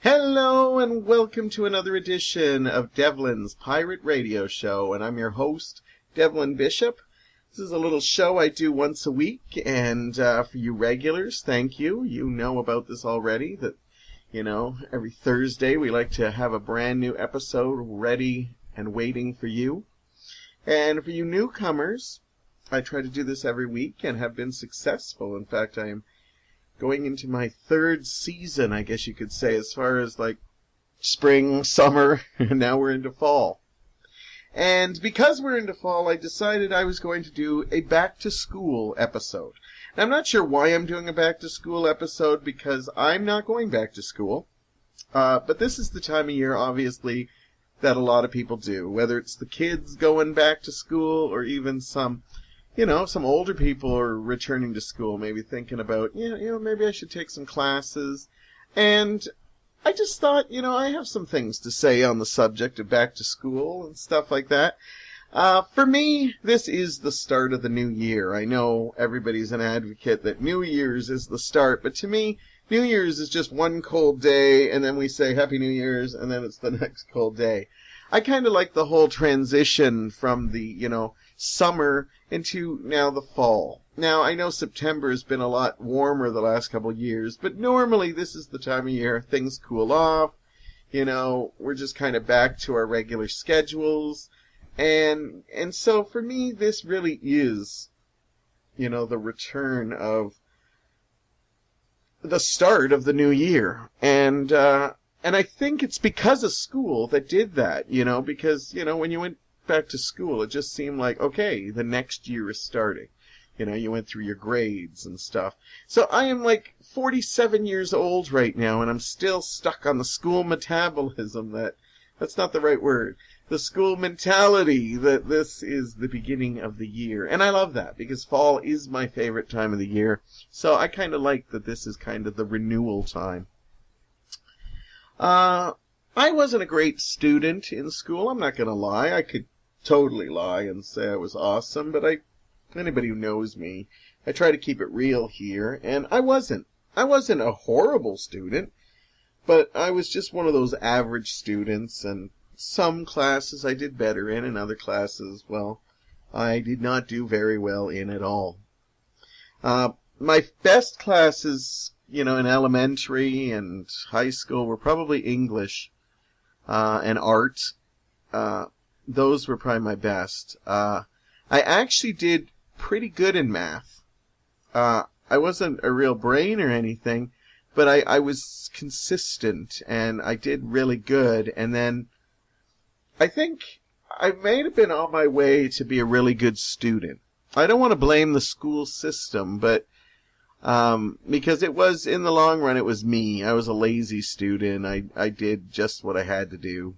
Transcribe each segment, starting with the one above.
Hello and welcome to another edition of Devlin's Pirate Radio Show, and I'm your host, Devlin Bishop. This is a little show I do once a week, and for you regulars, thank you. You know about this already, that, every Thursday we like to have a brand new episode ready and waiting for you. And for you newcomers, I try to do this every week and have been successful. In fact, I am going into my third season, I guess you could say, as far as like spring, summer, and now we're into fall. And because we're into fall, I decided I was going to do a back-to-school episode. And I'm not sure why I'm doing a back-to-school episode, because I'm not going back to school. But this is the time of year, obviously, that a lot of people do. Whether it's the kids going back to school, or even some older people are returning to school, maybe thinking about, maybe I should take some classes. And I just thought, I have some things to say on the subject of back to school and stuff like that. For me, this is the start of the new year. I know everybody's an advocate that New Year's is the start, but to me, New Year's is just one cold day, and then we say Happy New Year's, and then it's the next cold day. I kind of like the whole transition from the, summer into now the fall. Now, I know September has been a lot warmer the last couple of years, but normally this is the time of year things cool off. We're just kind of back to our regular schedules. And so for me, this really is, the return of the start of the new year. And I think it's because of school that did that, because, when you went back to school, it just seemed like, okay, the next year is starting. You went through your grades and stuff. So I am like 47 years old right now, and I'm still stuck on the school metabolism that's not the right word. The school mentality that this is the beginning of the year. And I love that, because fall is my favorite time of the year. So I kind of like that this is kind of the renewal time. I wasn't a great student in school, I'm not going to lie. I could totally lie and say I was awesome, but anybody who knows me, I try to keep it real here, and I wasn't. I wasn't a horrible student, but I was just one of those average students, and some classes I did better in, and other classes, well, I did not do very well in at all. My best classes, in elementary and high school were probably English and art. Those were probably my best. I actually did pretty good in math. I wasn't a real brain or anything, but I was consistent, and I did really good. And then I think I may have been on my way to be a really good student. I don't want to blame the school system, but because it was, in the long run, it was me. I was a lazy student. I did just what I had to do.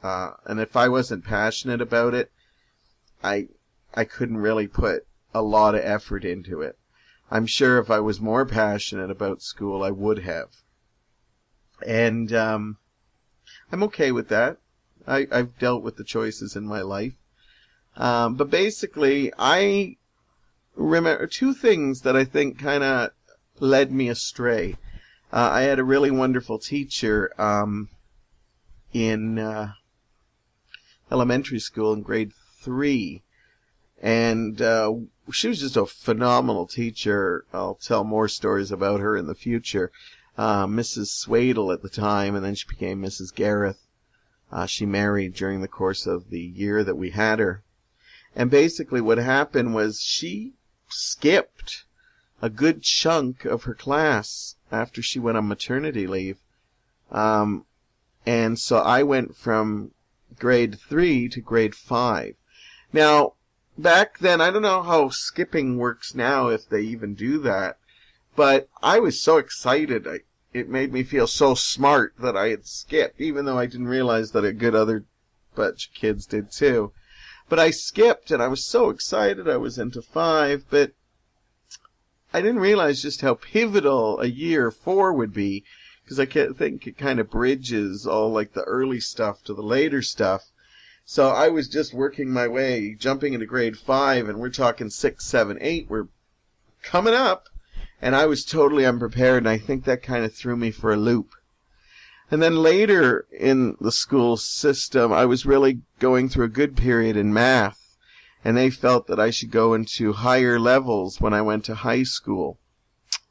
And if I wasn't passionate about it, I couldn't really put a lot of effort into it. I'm sure if I was more passionate about school, I would have. And I'm okay with that. I've dealt with the choices in my life. But basically, I remember two things that I think kind of led me astray. I had a really wonderful teacher in elementary school in grade 3, and she was just a phenomenal teacher. I'll tell more stories about her in the future. Mrs. Swadle at the time, and then she became Mrs. Gareth. She married during the course of the year that we had her. And basically what happened was she skipped a good chunk of her class after she went on maternity leave. And so I went from grade 3 to grade 5. Now, back then, I don't know how skipping works now, if they even do that, but I was so excited. It made me feel so smart that I had skipped, even though I didn't realize that a good other bunch of kids did too. But I skipped, and I was so excited. I was into 5, but I didn't realize just how pivotal a year 4 would be, because I think it kind of bridges all like the early stuff to the later stuff. So I was just working my way, jumping into grade 5, and we're talking 6, 7, 8. We're coming up, and I was totally unprepared, and I think that kind of threw me for a loop. And then later in the school system, I was really going through a good period in math, and they felt that I should go into higher levels when I went to high school.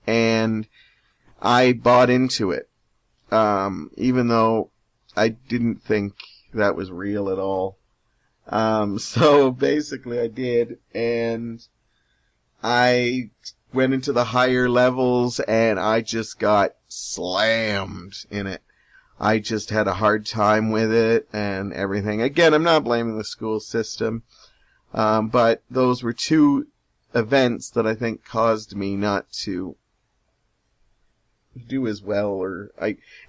And I bought into it, even though I didn't think that was real at all. So basically I did, and I went into the higher levels, and I just got slammed in it. I just had a hard time with it and everything. Again, I'm not blaming the school system, but those were two events that I think caused me not to do as well, or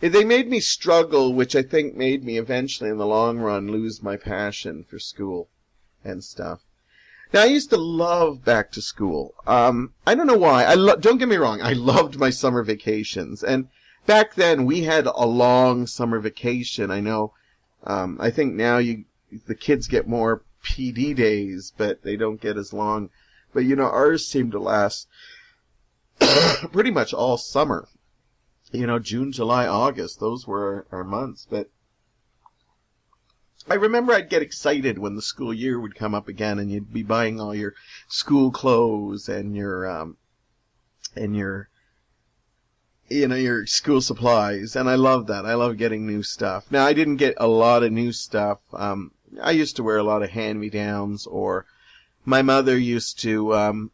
they made me struggle, which I think made me eventually in the long run lose my passion for school and stuff. Now, I used to love back to school. I don't know why. Don't get me wrong, I loved my summer vacations, and back then we had a long summer vacation. I know, I think now the kids get more PD days, but they don't get as long. But ours seemed to last pretty much all summer. June, July, August, those were our months. But I remember I'd get excited when the school year would come up again, and you'd be buying all your school clothes and your school supplies. And I love that. I love getting new stuff. Now, I didn't get a lot of new stuff. I used to wear a lot of hand-me-downs, or my mother used to,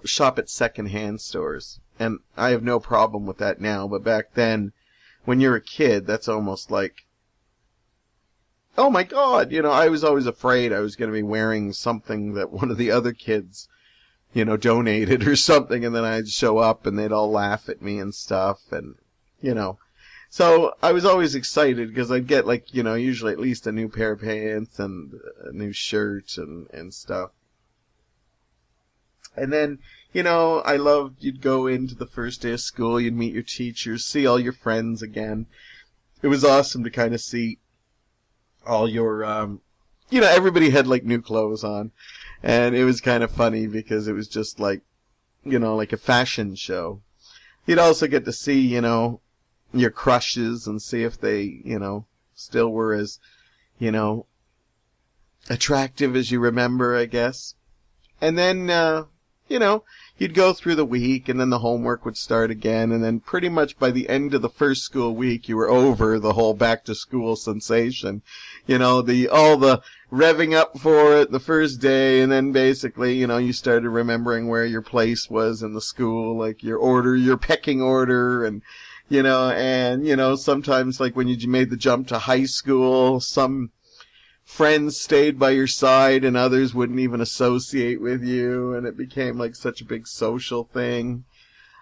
shop at second-hand stores. And I have no problem with that now, but back then, when you're a kid, that's almost like, oh my God, I was always afraid I was going to be wearing something that one of the other kids, donated or something, and then I'd show up and they'd all laugh at me and stuff, and, So I was always excited because I'd get usually at least a new pair of pants and a new shirt and stuff. And then, I loved, you'd go into the first day of school, you'd meet your teachers, see all your friends again. It was awesome to kind of see all your, everybody had new clothes on. And it was kind of funny because it was just like a fashion show. You'd also get to see, your crushes and see if they, still were as, attractive as you remember, I guess. And then, you'd go through the week, and then the homework would start again, and then pretty much by the end of the first school week, you were over the whole back-to-school sensation. All the revving up for it the first day, and then basically, you started remembering where your place was in the school, like your pecking order, and, sometimes, when you made the jump to high school, some friends stayed by your side and others wouldn't even associate with you, and it became such a big social thing.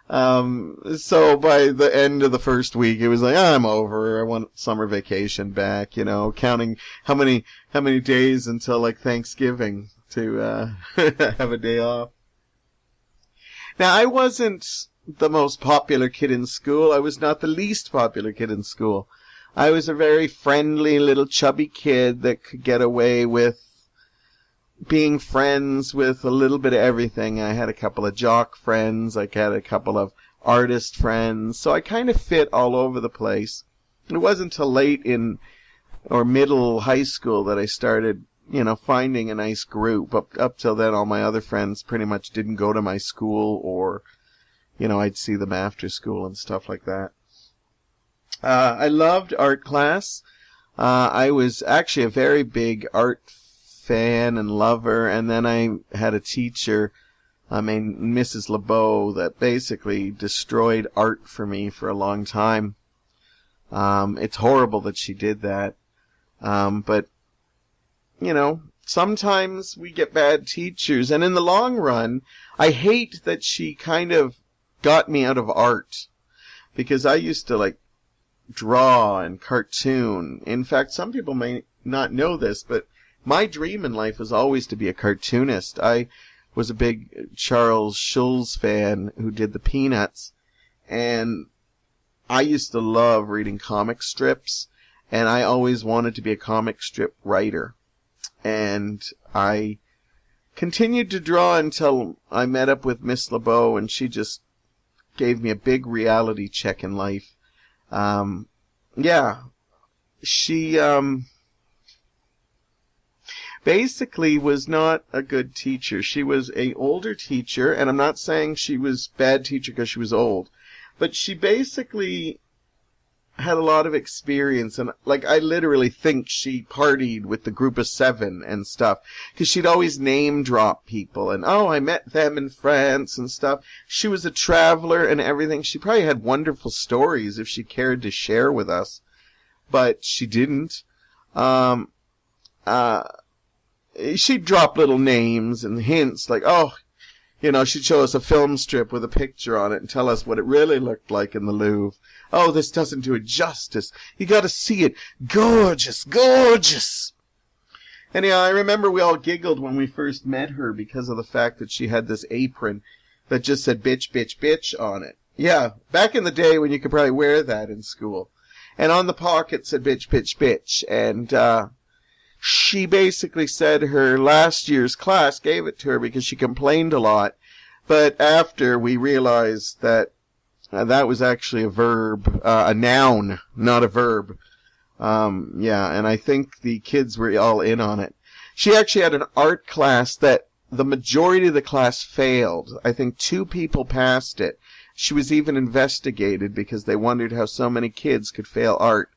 So by the end of the first week, it was I'm over. I want summer vacation back, counting how many days until Thanksgiving to have a day off. Now, I wasn't the most popular kid in school. I was not the least popular kid in school. I was a very friendly little chubby kid that could get away with being friends with a little bit of everything. I had a couple of jock friends. I had a couple of artist friends. So I kind of fit all over the place. It wasn't until late in or middle high school that I started, finding a nice group. Up till then, all my other friends pretty much didn't go to my school, or, I'd see them after school and stuff like that. I loved art class. I was actually a very big art fan and lover, and then I had a teacher, Mrs. LeBeau, that basically destroyed art for me for a long time. It's horrible that she did that. But, sometimes we get bad teachers, and in the long run, I hate that she kind of got me out of art, because I used to, draw and cartoon. In fact, some people may not know this, but my dream in life was always to be a cartoonist. I was a big Charles Schulz fan who did the Peanuts, and I used to love reading comic strips, and I always wanted to be a comic strip writer. And I continued to draw until I met up with Miss LeBeau, and she just gave me a big reality check in life. yeah, she basically was not a good teacher. She was a older teacher, and I'm not saying she was bad teacher because she was old, but she basically had a lot of experience, and like I literally think she partied with the group of 7 and stuff, because she'd always name drop people, and oh, I met them in France and stuff. She was a traveler and everything. She probably had wonderful stories if she cared to share with us, but she didn't. She'd drop little names and hints like, oh, she'd show us a film strip with a picture on it and tell us what it really looked like in the Louvre. Oh, this doesn't do it justice. You gotta see it. Gorgeous, gorgeous. Anyhow, I remember we all giggled when we first met her because of the fact that she had this apron that just said bitch, bitch, bitch on it. Yeah, back in the day when you could probably wear that in school. And on the pocket said bitch, bitch, bitch. And, she basically said her last year's class gave it to her because she complained a lot. But after we realized that that was actually a verb, a noun, not a verb. Yeah, and I think the kids were all in on it. She actually had an art class that the majority of the class failed. I think 2 people passed it. She was even investigated because they wondered how so many kids could fail art.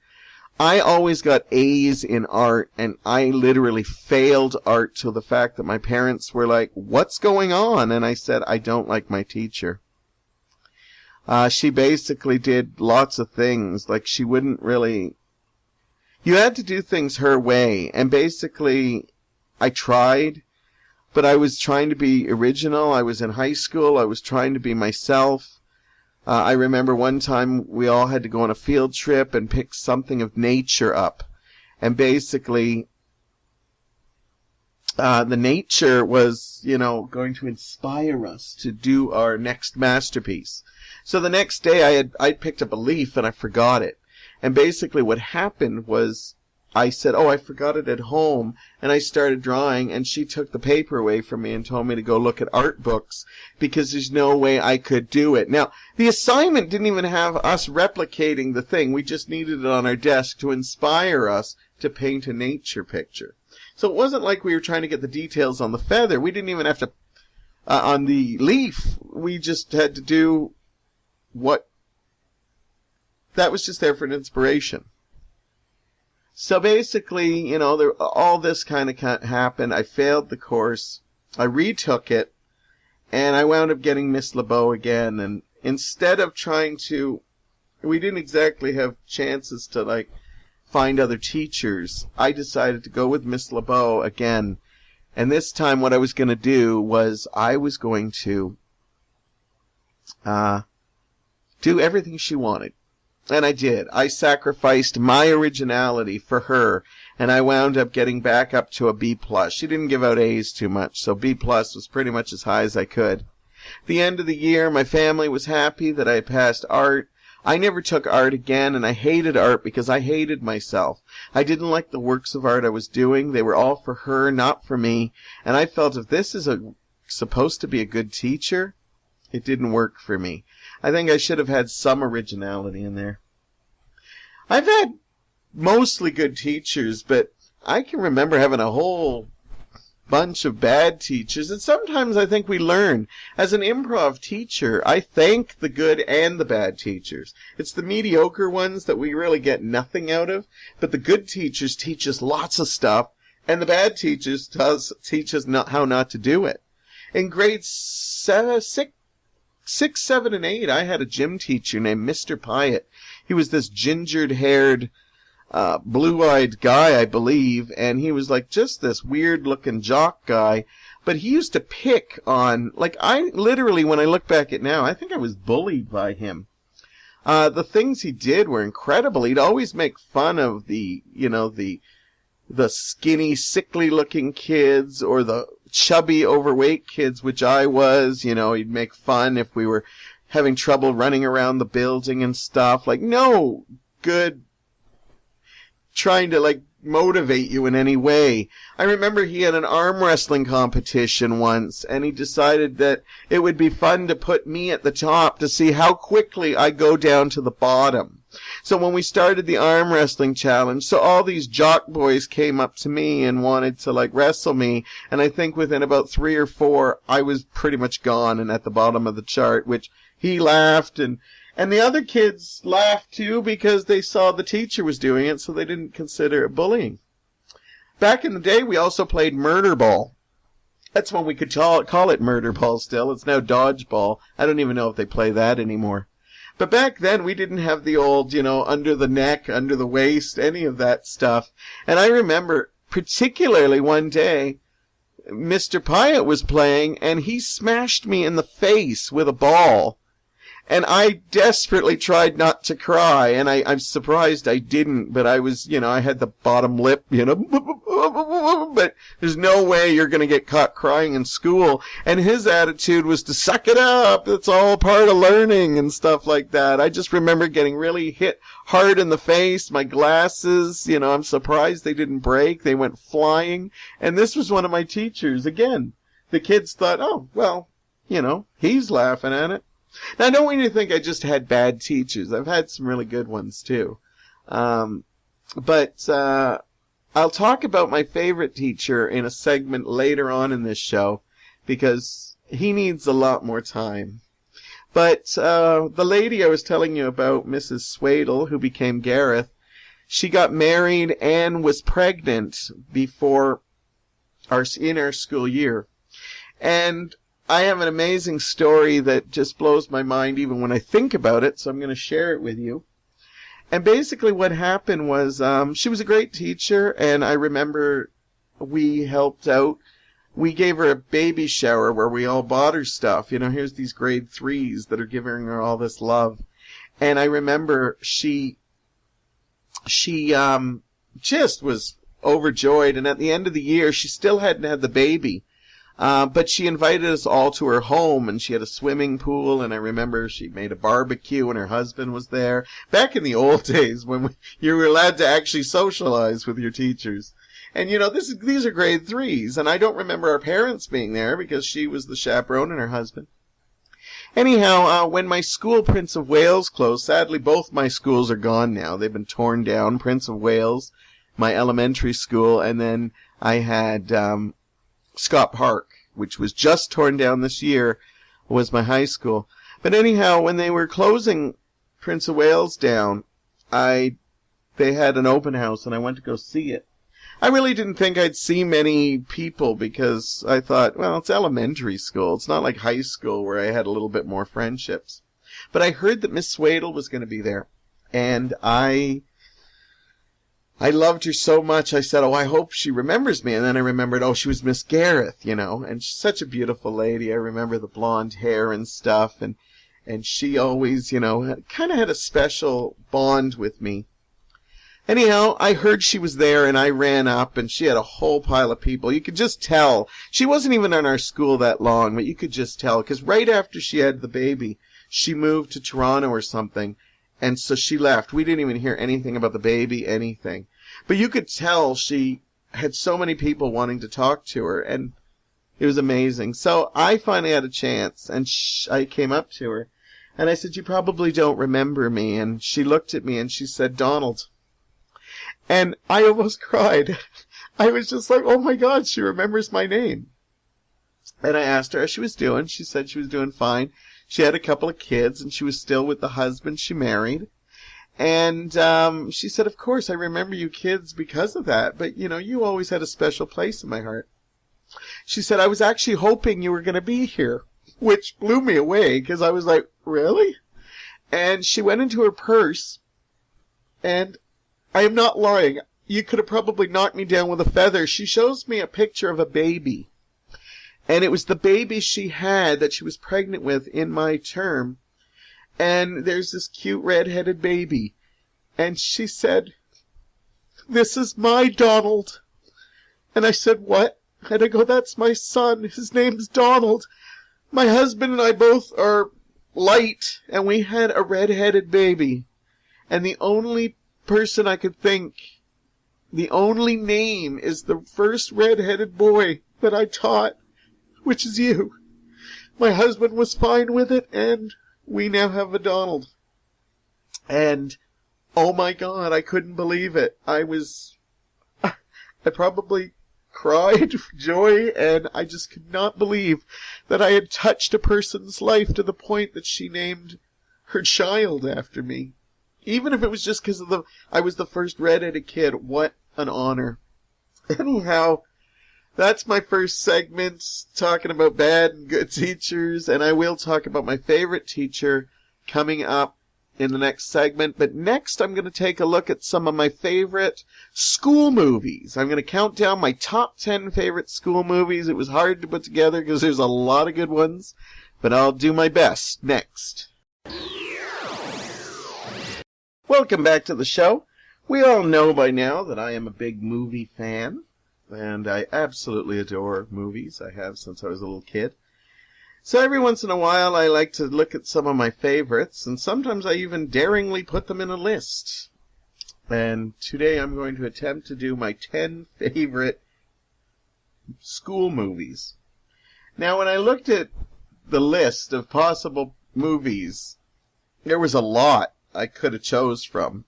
I always got A's in art, and I literally failed art to the fact that my parents were like, what's going on? And I said, I don't like my teacher. She basically did lots of things. Like, she wouldn't really... You had to do things her way, and basically, I tried, but I was trying to be original. I was in high school. I was trying to be myself. I remember one time we all had to go on a field trip and pick something of nature up. And basically, the nature was, going to inspire us to do our next masterpiece. So the next day I'd picked up a leaf and I forgot it. And basically what happened was I said, oh, I forgot it at home, and I started drawing, and she took the paper away from me and told me to go look at art books because there's no way I could do it. Now, the assignment didn't even have us replicating the thing. We just needed it on our desk to inspire us to paint a nature picture. So it wasn't like we were trying to get the details on the feather. We didn't even have to, on the leaf, we just had to do what, that was just there for an inspiration. So basically, all this kind of happened. I failed the course. I retook it, and I wound up getting Miss LeBeau again. And instead of trying to, we didn't exactly have chances to, find other teachers. I decided to go with Miss LeBeau again. And this time what I was going to do was I was going to do everything she wanted. And I did. I sacrificed my originality for her, and I wound up getting back up to a B+. She didn't give out A's too much, so B+ was pretty much as high as I could. At the end of the year, my family was happy that I passed art. I never took art again, and I hated art because I hated myself. I didn't like the works of art I was doing. They were all for her, not for me. And I felt if this is supposed to be a good teacher, it didn't work for me. I think I should have had some originality in there. I've had mostly good teachers, but I can remember having a whole bunch of bad teachers, and sometimes I think we learn. As an improv teacher, I thank the good and the bad teachers. It's the mediocre ones that we really get nothing out of, but the good teachers teach us lots of stuff, and the bad teachers teach us how not to do it. In grades 6, 7, and 8, I had a gym teacher named Mr. Pyatt. He was this gingered-haired, blue-eyed guy, I believe, and he was just this weird-looking jock guy. But he used to pick on, I literally, when I look back at now, I think I was bullied by him. The things he did were incredible. He'd always make fun of the skinny, sickly-looking kids, or the chubby, overweight kids, which I was. He'd make fun if we were having trouble running around the building and stuff. No good trying to, motivate you in any way. I remember he had an arm wrestling competition once, and he decided that it would be fun to put me at the top to see how quickly I go down to the bottom. So when we started the arm wrestling challenge, so all these jock boys came up to me and wanted to like wrestle me. And I think within about 3 or 4, I was pretty much gone and at the bottom of the chart, which he laughed and the other kids laughed too because they saw the teacher was doing it, so they didn't consider it bullying. Back in the day, we also played murder ball. That's when we could call it murder ball still. It's now dodgeball. I don't even know if they play that anymore. But back then, we didn't have the old, under the neck, under the waist, any of that stuff. And I remember, particularly one day, Mr. Pyatt was playing, and he smashed me in the face with a ball. And I desperately tried not to cry, and I'm surprised I didn't, but I was, I had the bottom lip, but there's no way you're going to get caught crying in school. And his attitude was to suck it up. It's all part of learning and stuff like that. I just remember getting really hit hard in the face. My glasses, I'm surprised they didn't break. They went flying. And this was one of my teachers. Again, the kids thought, oh, well, he's laughing at it. Now, I don't want you to think I just had bad teachers. I've had some really good ones, too. But I'll talk about my favorite teacher in a segment later on in this show, because he needs a lot more time. But the lady I was telling you about, Mrs. Swadle, who became Gareth, she got married and was pregnant before in our school year. And I have an amazing story that just blows my mind even when I think about it, so I'm going to share it with you. And basically what happened was she was a great teacher, and I remember we helped out. We gave her a baby shower where we all bought her stuff. Here's these grade 3s that are giving her all this love. And I remember she just was overjoyed, and at the end of the year, she still hadn't had the baby. But she invited us all to her home, and she had a swimming pool, and I remember she made a barbecue, and her husband was there. Back in the old days when you were allowed to actually socialize with your teachers. And, these are grade 3s, and I don't remember our parents being there because she was the chaperone and her husband. Anyhow, when my school, Prince of Wales, closed, sadly both my schools are gone now. They've been torn down. Prince of Wales, my elementary school, and then I had Scott Park, which was just torn down this year, was my high school. But anyhow, when they were closing Prince of Wales down, they had an open house, and I went to go see it. I really didn't think I'd see many people because I thought, well, it's elementary school. It's not like high school where I had a little bit more friendships. But I heard that Miss Swadle was going to be there, and I loved her so much, I said, I hope she remembers me. And then I remembered, she was Miss Gareth, and she's such a beautiful lady. I remember the blonde hair and stuff, and she always, kind of had a special bond with me. Anyhow, I heard she was there, and I ran up, and she had a whole pile of people. You could just tell. She wasn't even in our school that long, but you could just tell, because right after she had the baby, she moved to Toronto or something, and so she left. We didn't even hear anything about the baby, anything. But you could tell she had so many people wanting to talk to her, and it was amazing. So I finally had a chance, and I came up to her, and I said, you probably don't remember me. And she looked at me, and she said, Donald. And I almost cried. I was just like, oh my God, she remembers my name. And I asked her how she was doing. She said she was doing fine. She had a couple of kids, and she was still with the husband she married. And she said, of course, I remember you kids because of that, but, you always had a special place in my heart. She said, I was actually hoping you were going to be here, which blew me away, because I was like, really? And she went into her purse, and I am not lying. You could have probably knocked me down with a feather. She shows me a picture of a baby, and it was the baby she had that she was pregnant with in my term. And there's this cute red-headed baby. And she said, this is my Donald. And I said, what? And I go, that's my son. His name's Donald. My husband and I both are light, and we had a red-headed baby. And the only person I could think, the only name is the first red-headed boy that I taught, which is you. My husband was fine with it, and we now have a Donald. And Oh my God, I couldn't believe it. I probably cried with joy, and I just could not believe that I had touched a person's life to the point that she named her child after me. Even if it was just because I was the first redheaded kid. What an honor. Anyhow, that's my first segment, talking about bad and good teachers, and I will talk about my favorite teacher coming up in the next segment. But next, I'm going to take a look at some of my favorite school movies. I'm going to count down my top 10 favorite school movies. It was hard to put together because there's a lot of good ones, but I'll do my best next. Welcome back to the show. We all know by now that I am a big movie fan, and I absolutely adore movies. I have since I was a little kid. So every once in a while I like to look at some of my favorites, and sometimes I even daringly put them in a list. And today I'm going to attempt to do my 10 favorite school movies. Now when I looked at the list of possible movies, there was a lot I could have chose from.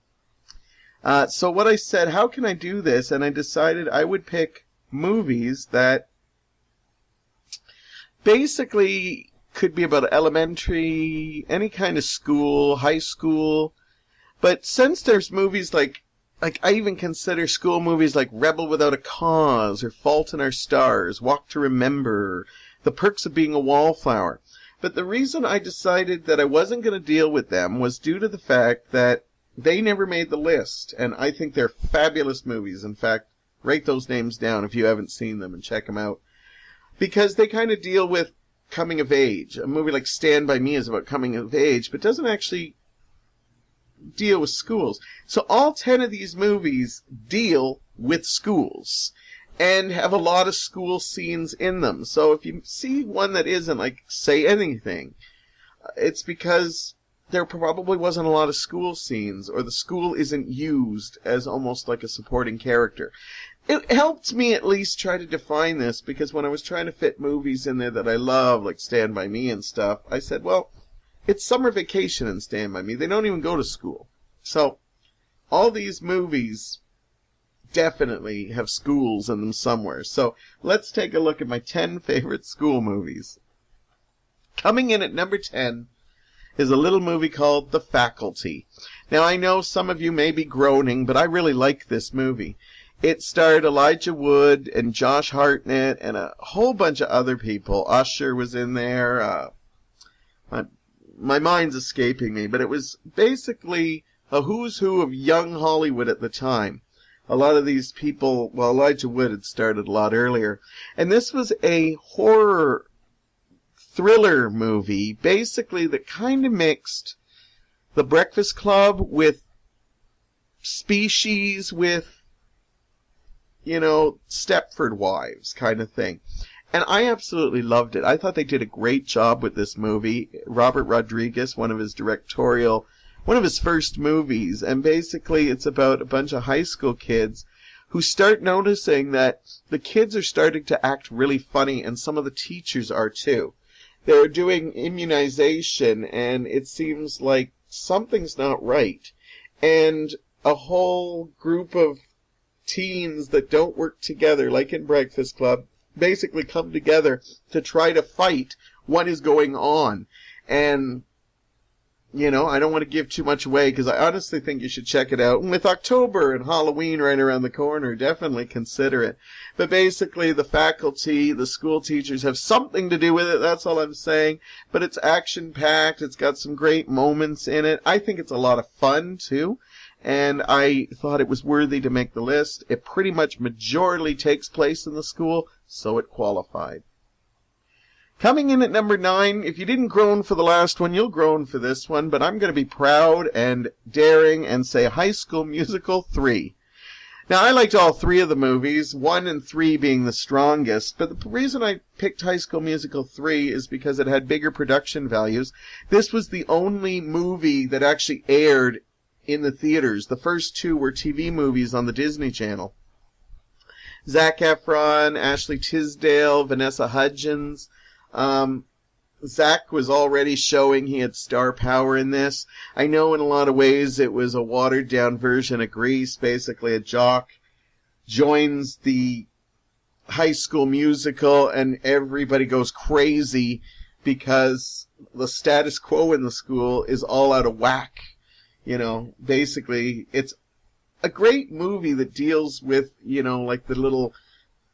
So what I said, how can I do this? And I decided I would pick movies that basically could be about elementary, any kind of school, high school. But since there's movies like I even consider school movies like Rebel Without a Cause, or Fault in Our Stars, Walk to Remember, The Perks of Being a Wallflower. But the reason I decided that I wasn't going to deal with them was due to the fact that they never made the list, and I think they're fabulous movies. In fact, write those names down if you haven't seen them and check them out. Because they kind of deal with coming of age. A movie like Stand By Me is about coming of age, but doesn't actually deal with schools. So all 10 of these movies deal with schools and have a lot of school scenes in them. So if you see one that isn't like Say Anything, it's because there probably wasn't a lot of school scenes, or the school isn't used as almost like a supporting character. It helped me at least try to define this, because when I was trying to fit movies in there that I love, like Stand By Me and stuff, I said, well, it's summer vacation in Stand By Me. They don't even go to school. So all these movies definitely have schools in them somewhere. So let's take a look at my 10 favorite school movies. Coming in at number 10 is a little movie called The Faculty. Now, I know some of you may be groaning, but I really like this movie. It starred Elijah Wood and Josh Hartnett and a whole bunch of other people. Usher was in there. My mind's escaping me, but it was basically a who's who of young Hollywood at the time. A lot of these people, well, Elijah Wood had started a lot earlier. And this was a horror thriller movie, basically, that kind of mixed The Breakfast Club with Species with, Stepford Wives kind of thing. And I absolutely loved it. I thought they did a great job with this movie. Robert Rodriguez, one of his first movies, and basically it's about a bunch of high school kids who start noticing that the kids are starting to act really funny, and some of the teachers are too. They're doing immunization, and it seems like something's not right. And a whole group of teens that don't work together, like in Breakfast Club, basically come together to try to fight what is going on. And, I don't want to give too much away, because I honestly think you should check it out. And with October and Halloween right around the corner, definitely consider it. But basically, the faculty, the school teachers have something to do with it, that's all I'm saying. But it's action-packed, it's got some great moments in it. I think it's a lot of fun, too. And I thought it was worthy to make the list. It pretty much majority takes place in the school, so it qualified. Coming in at number 9, if you didn't groan for the last one, you'll groan for this one, but I'm going to be proud and daring and say High School Musical 3. Now, I liked all 3 of the movies, 1 and 3 being the strongest, but the reason I picked High School Musical 3 is because it had bigger production values. This was the only movie that actually aired in the theaters. The first 2 were TV movies on the Disney Channel. Zac Efron, Ashley Tisdale, Vanessa Hudgens. Zach was already showing he had star power in this. I know in a lot of ways it was a watered down version of Grease. Basically a jock joins the High School Musical and everybody goes crazy because the status quo in the school is all out of whack. You know, basically it's a great movie that deals with, you know, like the little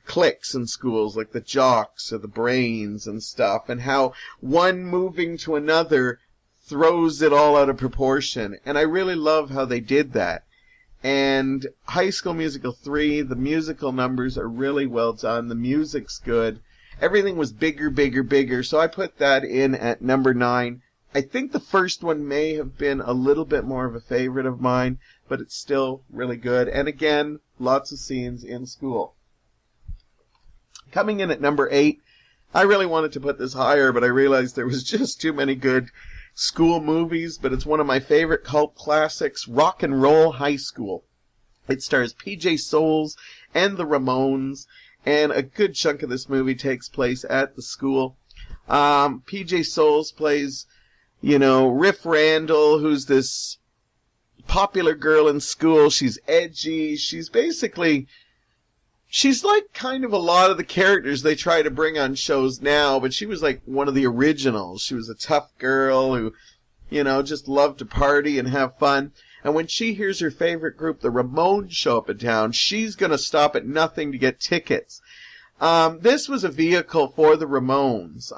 cliques in schools, like the jocks or the brains and stuff, and how one moving to another throws it all out of proportion. And I really love how they did that. And High School Musical 3, the musical numbers are really well done. The music's good. Everything was bigger, bigger, bigger. So I put that in at number 9. I think the first one may have been a little bit more of a favorite of mine, but it's still really good. And again, lots of scenes in school. Coming in at number 8, I really wanted to put this higher, but I realized there was just too many good school movies, but it's one of my favorite cult classics, Rock and Roll High School. It stars PJ Soles and the Ramones, and a good chunk of this movie takes place at the school. PJ Soles plays, you know, Riff Randall, who's this popular girl in school. She's edgy. She's like kind of a lot of the characters they try to bring on shows now, but she was like one of the originals. She was a tough girl who, you know, just loved to party and have fun. And when she hears her favorite group, the Ramones, show up in town, she's going to stop at nothing to get tickets. This was a vehicle for the Ramones,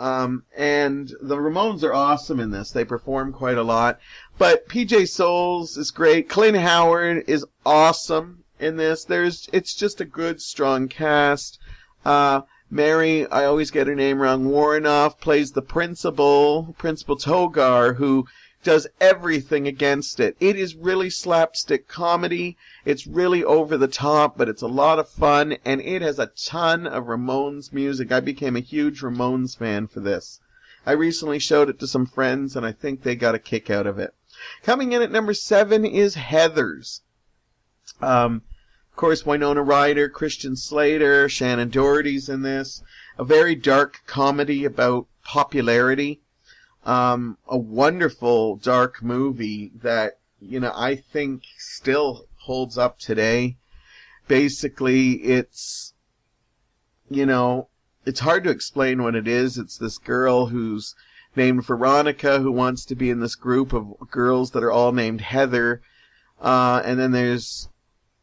and the Ramones are awesome in this. They perform quite a lot. But PJ Soles is great. Clint Howard is awesome in this. It's just a good, strong cast. Mary, I always get her name wrong, Warrenoff, plays the Principal Togar, who does everything against it. It is really slapstick comedy. It's really over the top, but it's a lot of fun, and it has a ton of Ramones music. I became a huge Ramones fan for this. I recently showed it to some friends, and I think they got a kick out of it. Coming in at number 7 is Heathers. Of course, Winona Ryder, Christian Slater, Shannon Doherty's in this. A very dark comedy about popularity. A wonderful dark movie that, you know, I think still holds up today. Basically, it's, you know, it's hard to explain what it is. It's this girl who's named Veronica who wants to be in this group of girls that are all named Heather. And then there's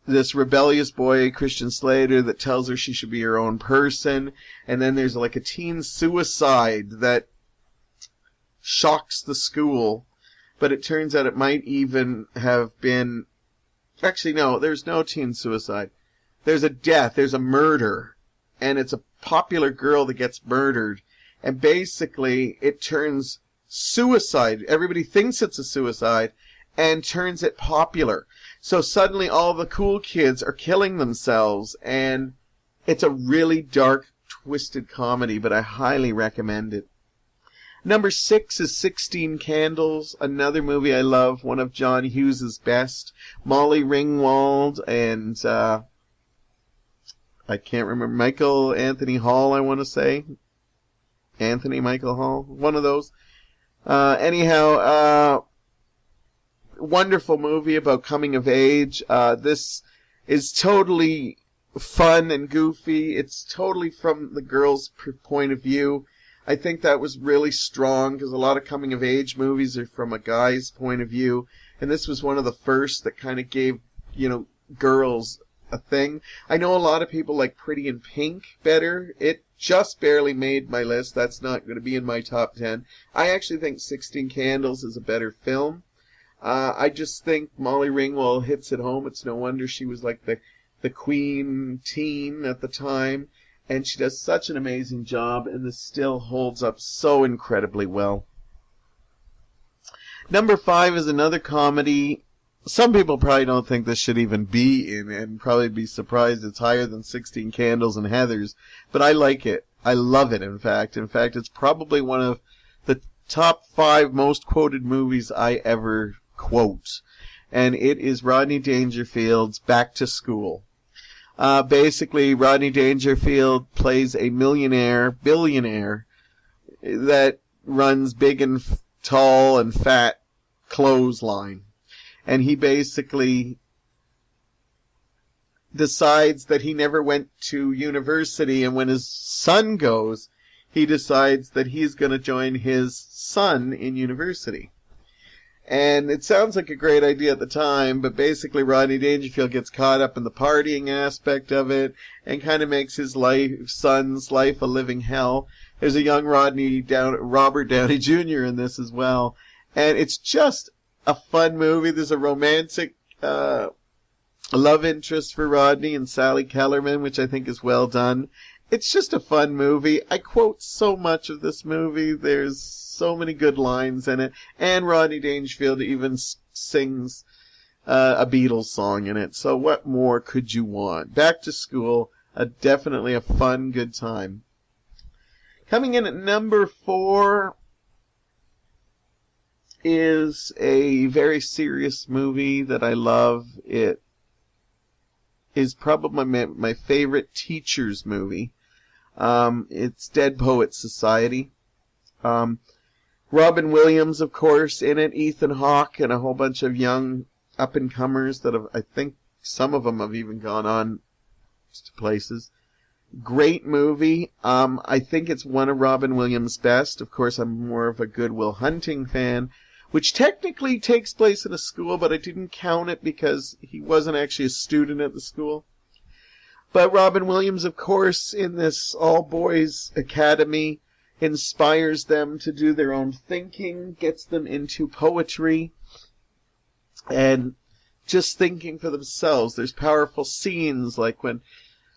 this rebellious boy, Christian Slater, that tells her she should be her own person. And then there's like a teen suicide that shocks the school, but it turns out it might even have been... Actually, no, there's no teen suicide. There's a death, there's a murder, and it's a popular girl that gets murdered, and basically it turns suicide. Everybody thinks it's a suicide, and turns it popular. So suddenly all the cool kids are killing themselves, and it's a really dark, twisted comedy, but I highly recommend it. Number 6 is 16 Candles, another movie I love, one of John Hughes' best. Molly Ringwald and, I can't remember, Michael Anthony Hall, I want to say. Anthony Michael Hall, one of those. Wonderful movie about coming of age. This is totally fun and goofy. It's totally from the girl's point of view. I think that was really strong because a lot of coming of age movies are from a guy's point of view, and this was one of the first that kind of gave, you know, girls a thing. I know a lot of people like Pretty in Pink better. It just barely made my list. That's not going to be in my top 10. I actually think 16 Candles is a better film. I just think Molly Ringwald hits it home. It's no wonder she was like the queen teen at the time. And she does such an amazing job, and this still holds up so incredibly well. Number 5 is another comedy. Some people probably don't think this should even be in, and probably be surprised it's higher than 16 Candles and Heathers. But I like it. I love it, in fact. In fact, it's probably one of the top 5 most quoted movies I ever quote. And it is Rodney Dangerfield's Back to School. Basically, Rodney Dangerfield plays a billionaire, that runs big and tall and fat clothesline. And he basically decides that he never went to university, and when his son goes, he decides that he's going to join his son in university. And it sounds like a great idea at the time, but basically Rodney Dangerfield gets caught up in the partying aspect of it and kind of makes his son's life a living hell. There's a young Robert Downey Jr. in this as well. And it's just a fun movie. There's a romantic love interest for Rodney and Sally Kellerman, which I think is well done. It's just a fun movie. I quote so much of this movie. There's so many good lines in it. And Rodney Dangerfield even sings a Beatles song in it. So what more could you want? Back to School, definitely a fun, good time. Coming in at number 4 is a very serious movie that I love. It is probably my favorite teacher's movie. It's Dead Poets Society. Robin Williams, of course, in it, Ethan Hawke, and a whole bunch of young up-and-comers that I think some of them have even gone on to places. Great movie. I think it's one of Robin Williams' best. Of course, I'm more of a Good Will Hunting fan, which technically takes place in a school, but I didn't count it because he wasn't actually a student at the school. But Robin Williams, of course, in this all-boys academy, inspires them to do their own thinking, gets them into poetry, and just thinking for themselves. There's powerful scenes like when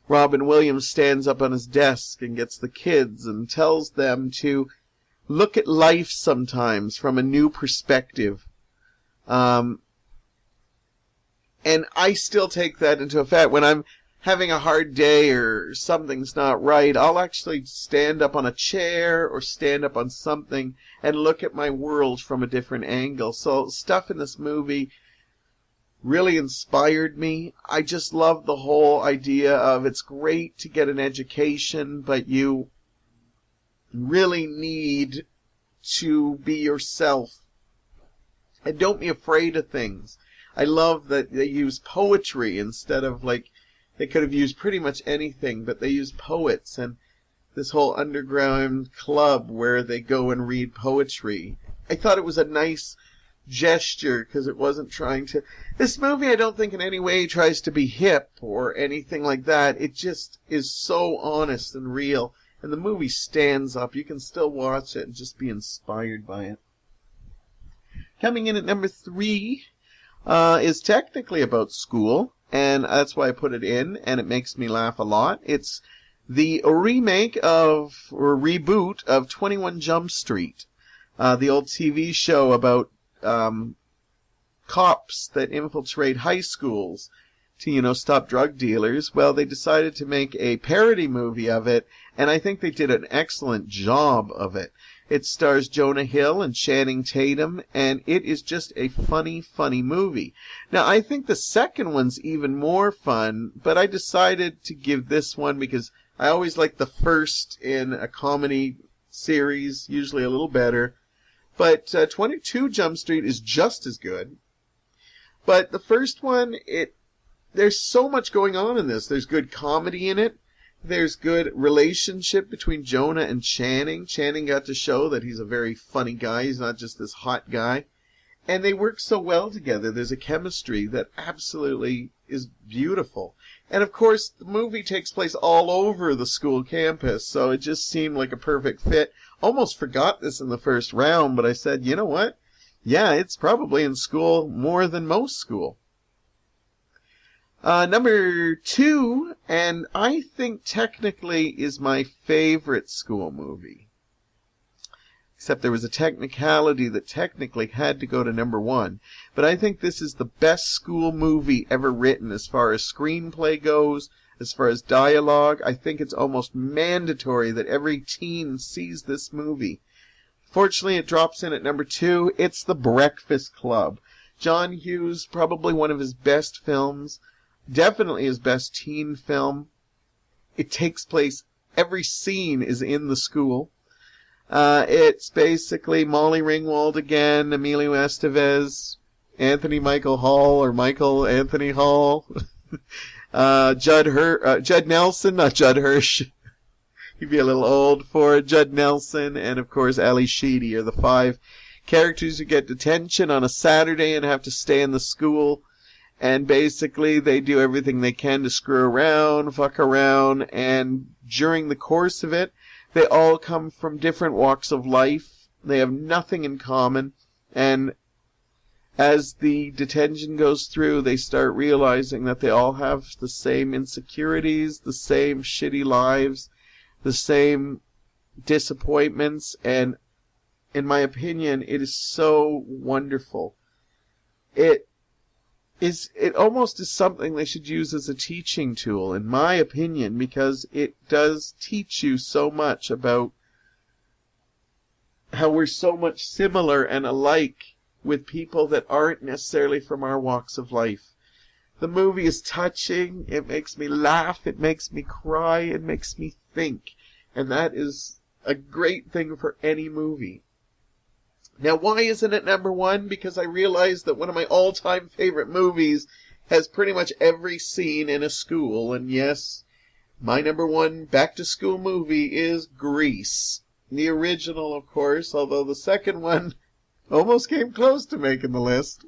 Robin Williams stands up on his desk and gets the kids and tells them to look at life sometimes from a new perspective. And I still take that into effect. When I'm having a hard day or something's not right, I'll actually stand up on a chair or stand up on something and look at my world from a different angle. So stuff in this movie really inspired me. I just love the whole idea of it's great to get an education, but you really need to be yourself. And don't be afraid of things. I love that they use poetry instead of they could have used pretty much anything, but they use poets and this whole underground club where they go and read poetry. I thought it was a nice gesture because it wasn't trying to... This movie I don't think in any way tries to be hip or anything like that. It just is so honest and real. And the movie stands up. You can still watch it and just be inspired by it. Coming in at number 3 is technically about school. And that's why I put it in, and it makes me laugh a lot. It's the remake or reboot of 21 Jump Street, the old TV show about cops that infiltrate high schools to, stop drug dealers. Well, they decided to make a parody movie of it, and I think they did an excellent job of it. It stars Jonah Hill and Channing Tatum, and it is just a funny, funny movie. Now, I think the second one's even more fun, but I decided to give this one because I always like the first in a comedy series, usually a little better. But 22 Jump Street is just as good. But the first one, there's so much going on in this. There's good comedy in it. There's good relationship between Jonah and Channing. Channing got to show that he's a very funny guy. He's not just this hot guy. And they work so well together. There's a chemistry that absolutely is beautiful. And of course, the movie takes place all over the school campus, so it just seemed like a perfect fit. Almost forgot this in the first round, but I said, you know what? Yeah, it's probably in school more than most school. Number 2, and I think technically is my favorite school movie. Except there was a technicality that technically had to go to number 1. But I think this is the best school movie ever written as far as screenplay goes, as far as dialogue. I think it's almost mandatory that every teen sees this movie. Fortunately, it drops in at number 2. It's The Breakfast Club. John Hughes, probably one of his best films. Definitely his best teen film. It takes place, every scene is in the school. It's basically Molly Ringwald again, Emilio Estevez, Anthony Michael Hall, or Michael Anthony Hall, Judd Nelson, not Judd Hirsch. He'd be a little old for it. Judd Nelson, and of course Ali Sheedy are the 5 characters who get detention on a Saturday and have to stay in the school. And basically they do everything they can to screw around, fuck around, and during the course of it, they all come from different walks of life. They have nothing in common. And as the detention goes through, they start realizing that they all have the same insecurities, the same shitty lives, the same disappointments. And in my opinion, it is so wonderful. It almost is something they should use as a teaching tool, in my opinion, because it does teach you so much about how we're so much similar and alike with people that aren't necessarily from our walks of life. The movie is touching, it makes me laugh, it makes me cry, it makes me think, and that is a great thing for any movie. Now, why isn't it number 1? Because I realized that one of my all-time favorite movies has pretty much every scene in a school. And yes, my number 1 back-to-school movie is Grease. The original, of course, although the second one almost came close to making the list.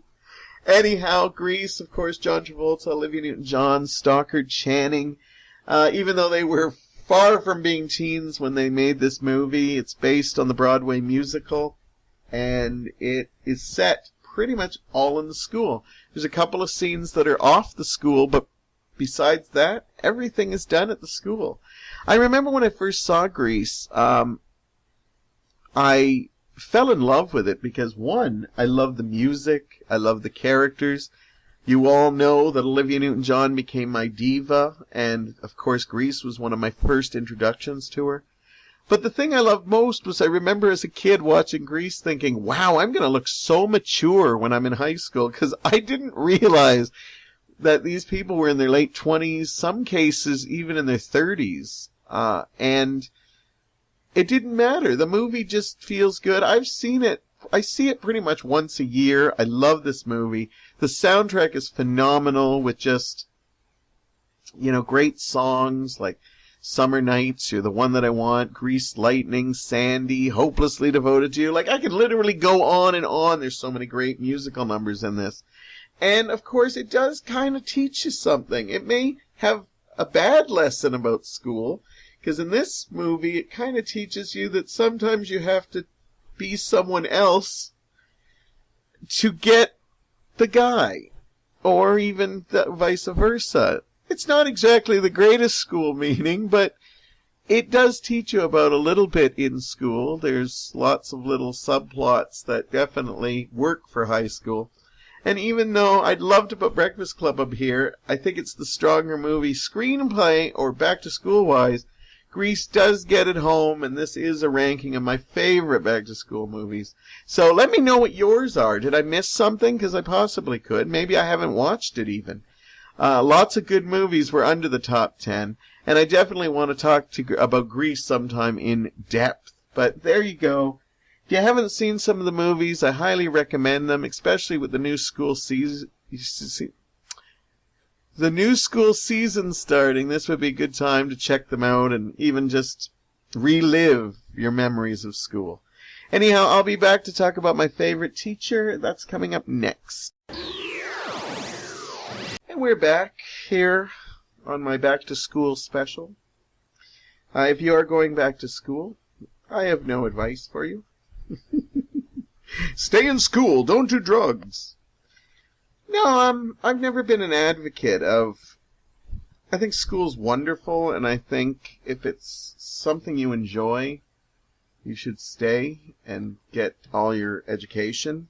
Anyhow, Grease, of course, John Travolta, Olivia Newton-John, Stockard Channing. Even though they were far from being teens when they made this movie, it's based on the Broadway musical. And it is set pretty much all in the school. There's a couple of scenes that are off the school, but besides that, everything is done at the school. I remember when I first saw Grease, I fell in love with it because, 1, I love the music, I love the characters. You all know that Olivia Newton-John became my diva, and of course Grease was one of my first introductions to her. But the thing I loved most was I remember as a kid watching Grease thinking, wow, I'm going to look so mature when I'm in high school, because I didn't realize that these people were in their late 20s, some cases even in their 30s. And it didn't matter. The movie just feels good. I've seen it. I see it pretty much once a year. I love this movie. The soundtrack is phenomenal with just, great songs like Summer Nights, You're the One That I Want, Grease Lightning, Sandy, Hopelessly Devoted to You. Like, I could literally go on and on. There's so many great musical numbers in this. And, of course, it does kind of teach you something. It may have a bad lesson about school, because in this movie, it kind of teaches you that sometimes you have to be someone else to get the guy, or even vice versa. It's not exactly the greatest school meaning, but it does teach you about a little bit in school. There's lots of little subplots that definitely work for high school. And even though I'd love to put Breakfast Club up here, I think it's the stronger movie screenplay or back-to-school-wise. Grease does get it home, and this is a ranking of my favorite back-to-school movies. So let me know what yours are. Did I miss something? Because I possibly could. Maybe I haven't watched it even. Lots of good movies were under the top 10, and I definitely want to talk about Grease sometime in depth. But there you go. If you haven't seen some of the movies, I highly recommend them, especially with the new school season. The new school season starting, this would be a good time to check them out and even just relive your memories of school. Anyhow, I'll be back to talk about my favorite teacher. That's coming up next. And we're back here on my back to school special. If you are going back to school, I have no advice for you. Stay in school, don't do drugs. No, I've never been an advocate of, I think school's wonderful, and I think if it's something you enjoy, you should stay and get all your education.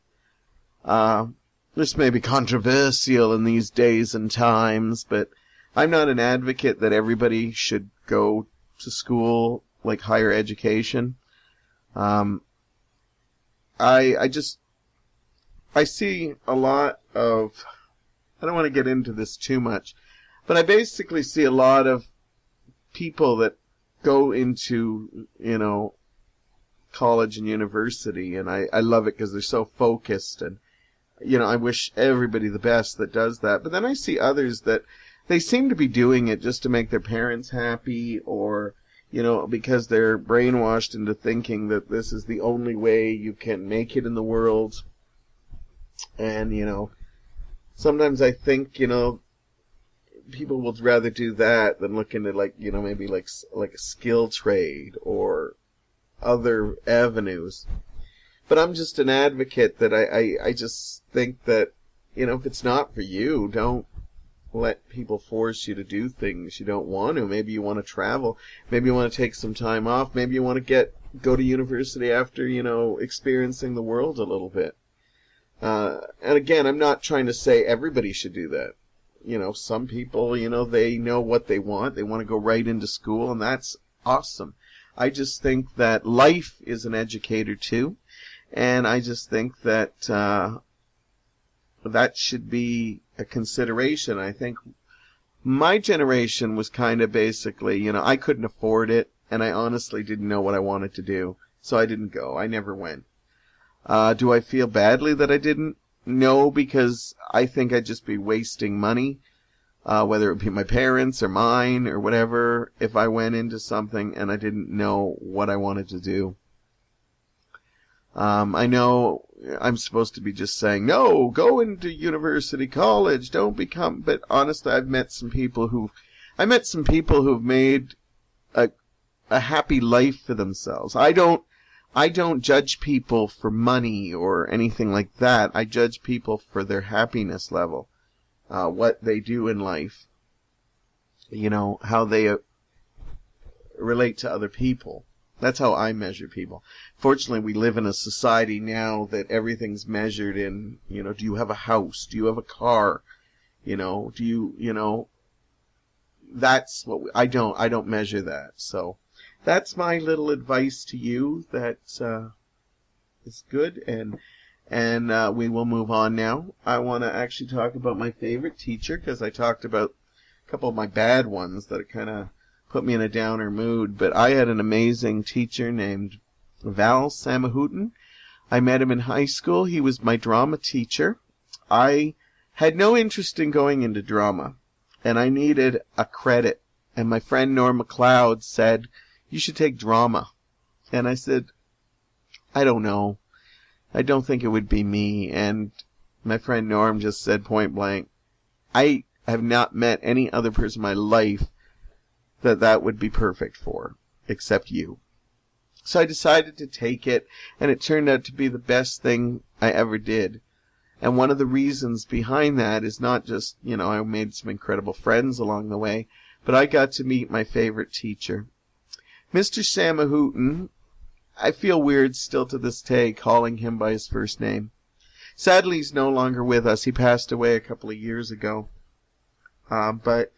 This may be controversial in these days and times, but I'm not an advocate that everybody should go to school, like higher education. I see a lot of, I don't want to get into this too much, but I basically see a lot of people that go into, college and university, and I love it because they're so focused, and I wish everybody the best that does that. But then I see others that they seem to be doing it just to make their parents happy, or because they're brainwashed into thinking that this is the only way you can make it in the world. And sometimes I think people would rather do that than look into maybe like a skill trade or other avenues. But I'm just an advocate that I just think that if it's not for you, don't let people force you to do things you don't want to. Maybe you want to travel, maybe you want to take some time off, maybe you want to go to university after experiencing the world a little bit. And again, I'm not trying to say everybody should do that. Some people, they know what they want. They want to go right into school, and that's awesome. I just think that life is an educator too, and I just think that that should be a consideration. I think my generation was kind of basically, I couldn't afford it, and I honestly didn't know what I wanted to do, so I didn't go. I never went. Do I feel badly that I didn't? No, because I think I'd just be wasting money, whether it be my parents or mine or whatever, if I went into something and I didn't know what I wanted to do. I know I'm supposed to be just saying, no, go into university, college, don't become, but honestly, I've met some people who've made a happy life for themselves. I don't judge people for money or anything like that. I judge people for their happiness level, what they do in life, how they relate to other people. That's how I measure people. Fortunately, we live in a society now that everything's measured in, do you have a house? Do you have a car? Do you, that's what I don't measure that. So that's my little advice to you. That is good, and we will move on now. I want to actually talk about my favorite teacher, because I talked about a couple of my bad ones that kind of put me in a downer mood. But I had an amazing teacher named Val Samahutin. I met him in high school. He was my drama teacher. I had no interest in going into drama, and I needed a credit. And my friend Norm MacLeod said, you should take drama. And I said, I don't know. I don't think it would be me. And my friend Norm just said point blank, I have not met any other person in my life that would be perfect for, except you. So I decided to take it, and it turned out to be the best thing I ever did. And one of the reasons behind that is not just, I made some incredible friends along the way, but I got to meet my favorite teacher. Mr. Samahutin, I feel weird still to this day calling him by his first name. Sadly, he's no longer with us. He passed away a couple of years ago. But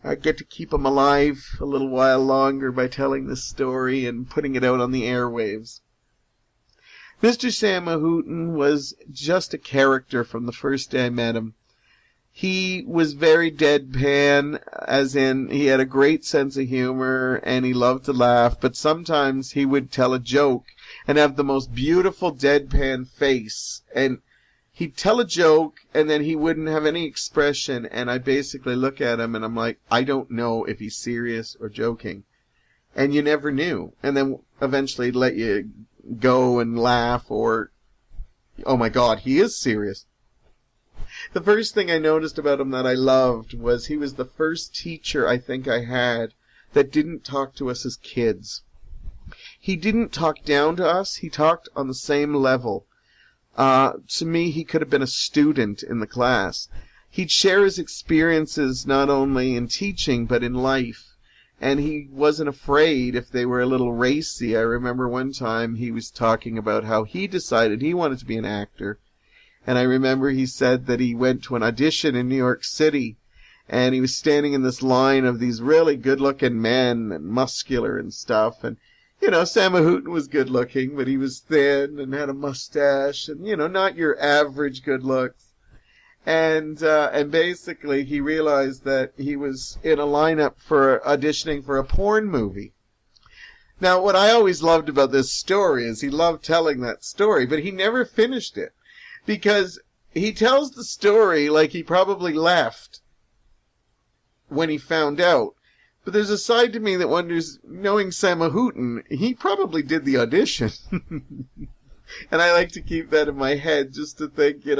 I get to keep him alive a little while longer by telling this story and putting it out on the airwaves. Mr. Samahutin was just a character from the first day I met him. He was very deadpan, as in he had a great sense of humor and he loved to laugh, but sometimes he would tell a joke and have the most beautiful deadpan face. And he'd tell a joke and then he wouldn't have any expression, and I basically look at him and I'm like, I don't know if he's serious or joking. And you never knew. And then eventually he'd let you go and laugh, or, oh my God, he is serious. The first thing I noticed about him that I loved was he was the first teacher I think I had that didn't talk to us as kids. He didn't talk down to us. He talked on the same level. To me, he could have been a student in the class. He'd share his experiences not only in teaching but in life. And he wasn't afraid if they were a little racy. I remember one time he was talking about how he decided he wanted to be an actor. And I remember he said that he went to an audition in New York City, and he was standing in this line of these really good-looking men and muscular and stuff. And, Samahutin was good-looking, but he was thin and had a mustache and, not your average good looks. And basically he realized that he was in a lineup for auditioning for a porn movie. Now, what I always loved about this story is he loved telling that story, but he never finished it. Because he tells the story like he probably left when he found out. But there's a side to me that wonders, knowing Sam Hooten, he probably did the audition. And I like to keep that in my head just to think, he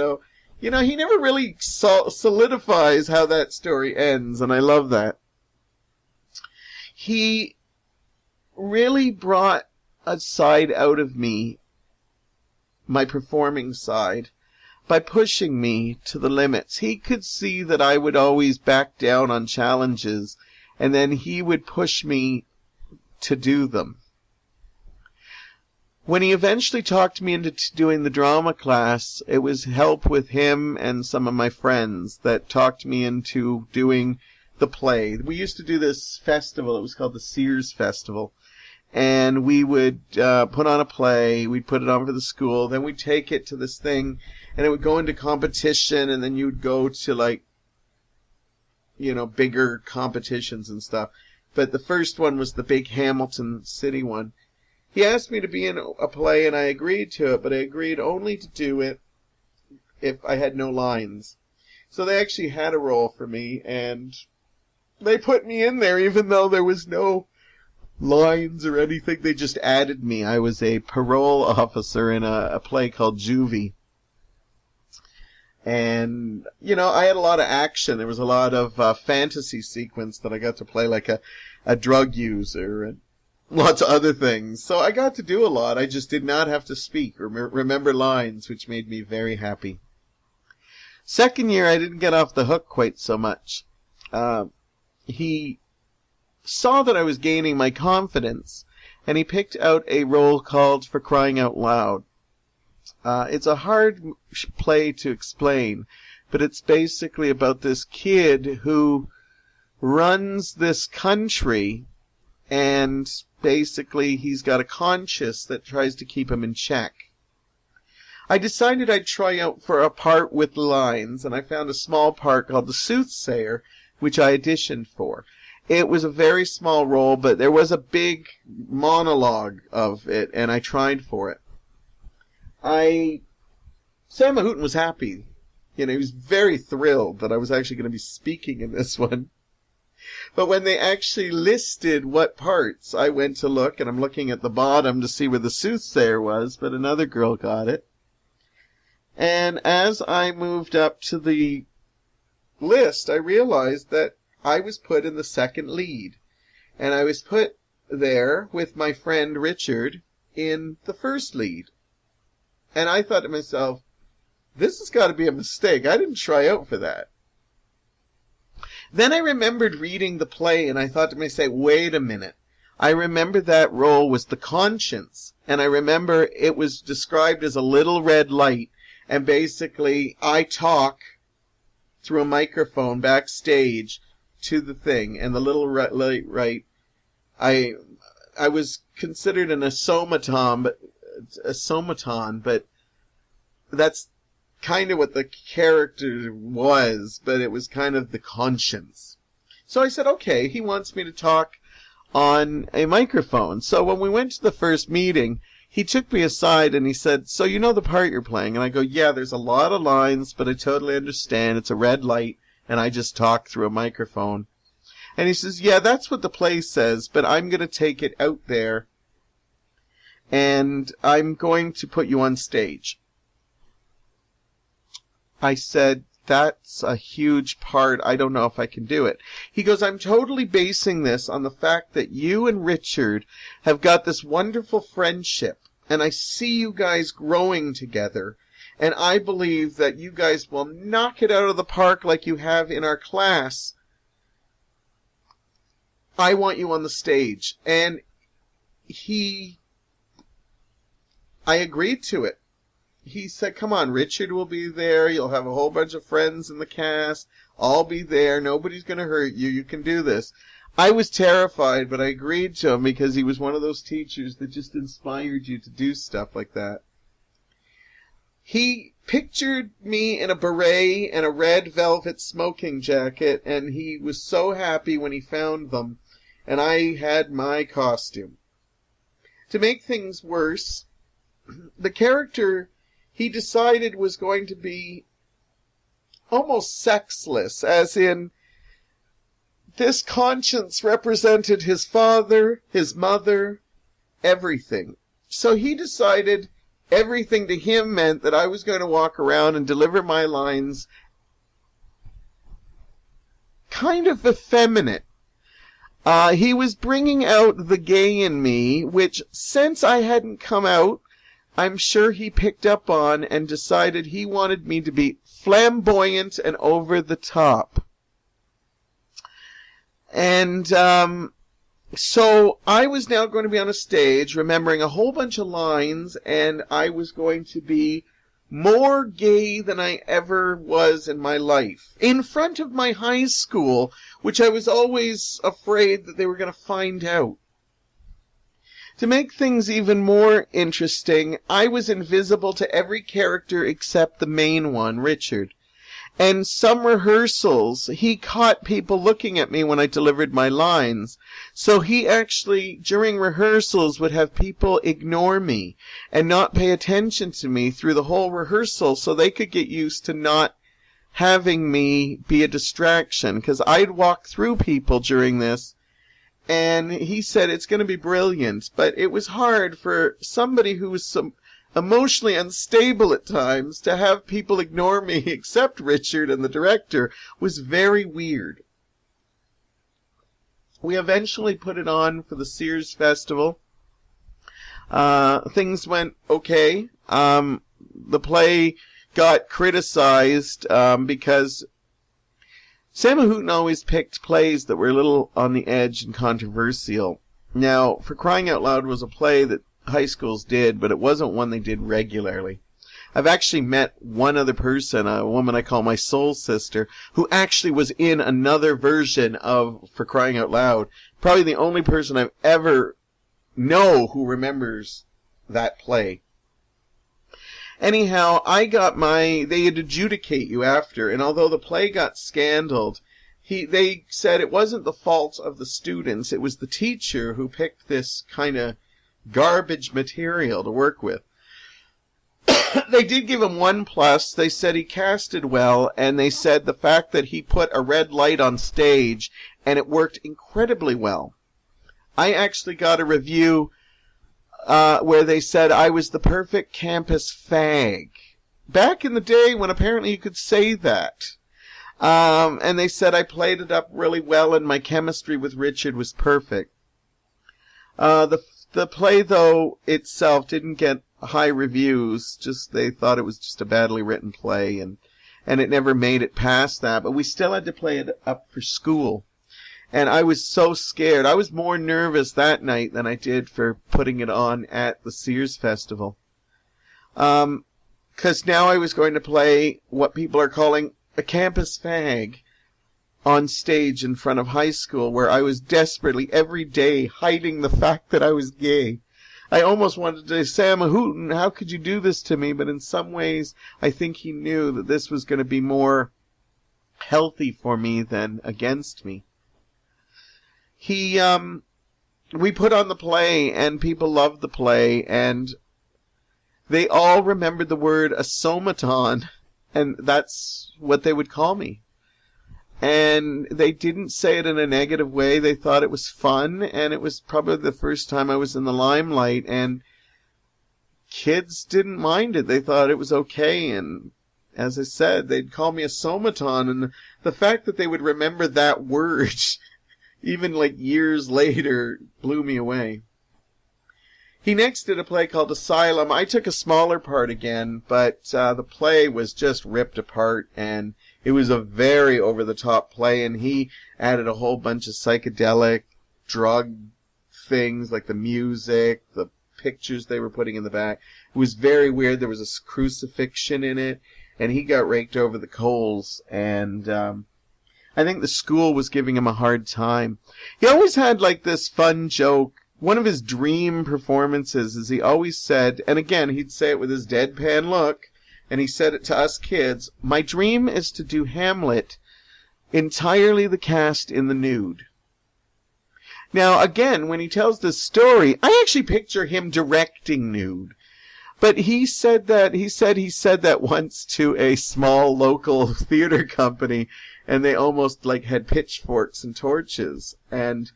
never really solidifies how that story ends, and I love that. He really brought a side out of me, my performing side, by pushing me to the limits. He could see that I would always back down on challenges, and then he would push me to do them. When he eventually talked me into doing the drama class, it was help with him and some of my friends that talked me into doing the play. We used to do this festival. It was called the Sears Festival. And we would put on a play. We'd put it on for the school. Then we'd take it to this thing, and it would go into competition, and then you'd go to, bigger competitions and stuff. But the first one was the big Hamilton City one. He asked me to be in a play, and I agreed to it, but I agreed only to do it if I had no lines. So they actually had a role for me, and they put me in there even though there was no lines or anything. They just added me. I was a parole officer in a play called Juvie. And, I had a lot of action. There was a lot of fantasy sequence that I got to play, like a drug user and lots of other things. So I got to do a lot. I just did not have to speak or remember lines, which made me very happy. Second year, I didn't get off the hook quite so much. He saw that I was gaining my confidence, and he picked out a role called For Crying Out Loud. It's a hard play to explain, but it's basically about this kid who runs this country, and basically he's got a conscience that tries to keep him in check. I decided I'd try out for a part with lines, and I found a small part called the Soothsayer, which I auditioned for. It was a very small role, but there was a big monologue of it, and I tried for it. Sam Hooten was happy. He was very thrilled that I was actually going to be speaking in this one. But when they actually listed what parts, I went to look, and I'm looking at the bottom to see where the Soothsayer was, but another girl got it. And as I moved up to the list, I realized that I was put in the second lead. And I was put there with my friend Richard in the first lead. And I thought to myself, this has got to be a mistake. I didn't try out for that. Then I remembered reading the play, and I thought to myself, wait a minute. I remember that role was the conscience, and I remember it was described as a little red light, and basically I talk through a microphone backstage to the thing, and the little red light, right, I was considered an automaton, but that's kind of what the character was, but it was kind of the conscience. So I said, okay, he wants me to talk on a microphone. So when we went to the first meeting, he took me aside and he said, so you know the part you're playing? And I go, yeah, there's a lot of lines, but I totally understand. It's a red light, and I just talk through a microphone. And he says, yeah, that's what the play says, but I'm going to take it out there, and I'm going to put you on stage. I said, that's a huge part. I don't know if I can do it. He goes, I'm totally basing this on the fact that you and Richard have got this wonderful friendship, and I see you guys growing together, and I believe that you guys will knock it out of the park like you have in our class. I want you on the stage. And I agreed to it. He said, come on, Richard will be there. You'll have a whole bunch of friends in the cast. I'll be there. Nobody's going to hurt you. You can do this. I was terrified, but I agreed to him because he was one of those teachers that just inspired you to do stuff like that. He pictured me in a beret and a red velvet smoking jacket, and he was so happy when he found them, and I had my costume. To make things worse, the character he decided was going to be almost sexless, as in this conscience represented his father, his mother, everything. So he decided everything to him meant that I was going to walk around and deliver my lines kind of effeminate. He was bringing out the gay in me, which, since I hadn't come out, I'm sure he picked up on and decided he wanted me to be flamboyant and over the top. And so I was now going to be on a stage remembering a whole bunch of lines, and I was going to be more gay than I ever was in my life, in front of my high school, which I was always afraid that they were going to find out. To make things even more interesting, I was invisible to every character except the main one, Richard. And some rehearsals, he caught people looking at me when I delivered my lines. So he actually, during rehearsals, would have people ignore me and not pay attention to me through the whole rehearsal so they could get used to not having me be a distraction. Because I'd walk through people during this, and he said it's going to be brilliant. But it was hard for somebody who was emotionally unstable at times to have people ignore me except Richard and the director was very weird. We eventually put it on for the Sears Festival. Things went okay. The play got criticized because Sam Houghton always picked plays that were a little on the edge and controversial. Now, For Crying Out Loud was a play that high schools did, but it wasn't one they did regularly. I've actually met one other person, a woman I call my soul sister, who actually was in another version of For Crying Out Loud. Probably the only person I've ever know who remembers that play. Anyhow, they'd adjudicate you after, and although the play got scandaled, they said it wasn't the fault of the students, it was the teacher who picked this kind of garbage material to work with. They did give him 1+. They said he casted well, and they said the fact that he put a red light on stage, and it worked incredibly well. I actually got a review where they said I was the perfect campus fag. Back in the day when apparently you could say that. And they said I played it up really well, and my chemistry with Richard was perfect. The play, though, itself didn't get high reviews. Just they thought it was just a badly written play, and it never made it past that. But we still had to play it up for school. And I was so scared. I was more nervous that night than I did for putting it on at the Sears Festival. 'Cause now I was going to play what people are calling a campus fag on stage in front of high school, where I was desperately every day hiding the fact that I was gay. I almost wanted to say, Sam Houghton, how could you do this to me? But in some ways, I think he knew that this was going to be more healthy for me than against me. We put on the play, and people loved the play, and they all remembered the word automaton, and that's what they would call me. And they didn't say it in a negative way. They thought it was fun, and it was probably the first time I was in the limelight, and kids didn't mind it. They thought it was okay, and as I said, they'd call me automaton, and the fact that they would remember that word, even like years later, blew me away. He next did a play called Asylum. I took a smaller part again, but the play was just ripped apart, and it was a very over-the-top play, and he added a whole bunch of psychedelic drug things, like the music, the pictures they were putting in the back. It was very weird. There was a crucifixion in it, and he got raked over the coals, and I think the school was giving him a hard time. He always had like this fun joke. One of his dream performances is he always said, and again, he'd say it with his deadpan look, and he said it to us kids, my dream is to do Hamlet entirely the cast in the nude. Now, again, when he tells this story, I actually picture him directing nude. But he said that once to a small local theater company, and they almost like had pitchforks and torches. And